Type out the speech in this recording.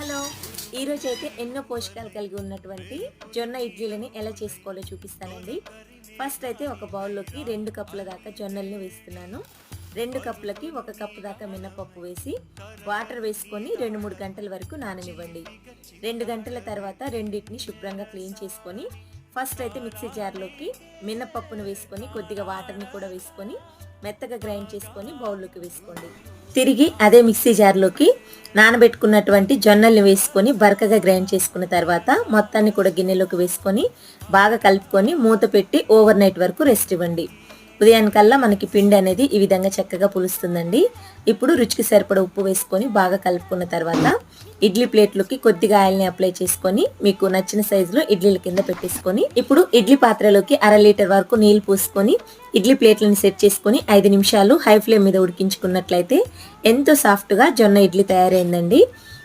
Hello! ఈరోజైతే ఎన్నో పోషకాలు కలిగి ఉన్నటువంటి జొన్న ఇడ్లీలని ఎలా చేసుకోవాలో చూపిస్తానండి. ఫస్ట్ అయితే ఒక బౌల్‌లోకి 2 కప్పుల దాకా జొన్నల్ని వేస్తున్నాను. 2 కప్పులకి 1 కప్పు దాకా మినపప్పు వేసి వాటర్ వేసుకొని 2, 3 గంటల వరకు నాననివ్వండి. 2 గంటల తర్వాత రెండిటిని శుభ్రంగా క్లీన్ చేసుకొని ఫస్ట్ అయితే మిక్సీ జార్‌లోకి మినపప్పును వేసుకొని కొద్దిగా వాటర్‌ని కూడా వేసుకొని మెత్తగా గ్రైండ్ చేసుకొని బౌల్‌లోకి వేసుకోండి. తిరిగి అదే మిక్సీ జార్‌లోకి నానబెట్టుకున్నటువంటి జొన్నల్ని వేసుకొని బరకగా గ్రైండ్ చేసుకున్న తర్వాత మొత్తాన్ని కూడా గిన్నెలోకి వేసుకొని బాగా కలుపుకొని మూత పెట్టి ఓవర్ నైట్ వరకు రెస్ట్ ఇవ్వండి. ఉదయానికల్లా మనకి పిండి అనేది ఈ విధంగా చక్కగా పులుస్తుందండి. ఇప్పుడు రుచికి సరిపడా ఉప్పు వేసుకొని బాగా కలుపుకున్న తర్వాత ఇడ్లీ ప్లేట్లోకి కొద్దిగా ఆయిల్ని అప్లై చేసుకొని మీకు నచ్చిన సైజులో ఇడ్లీల కింద పెట్టేసుకొని ఇప్పుడు ఇడ్లీ పాత్రలోకి 1/2 లీటర్ వరకు నీళ్లు పోసుకొని ఇడ్లీ ప్లేట్లను సెట్ చేసుకొని 5 నిమిషాలు హై ఫ్లేమ్ మీద ఉడికించుకున్నట్లయితే ఎంతో సాఫ్ట్గా జొన్న ఇడ్లీ తయారైందండి.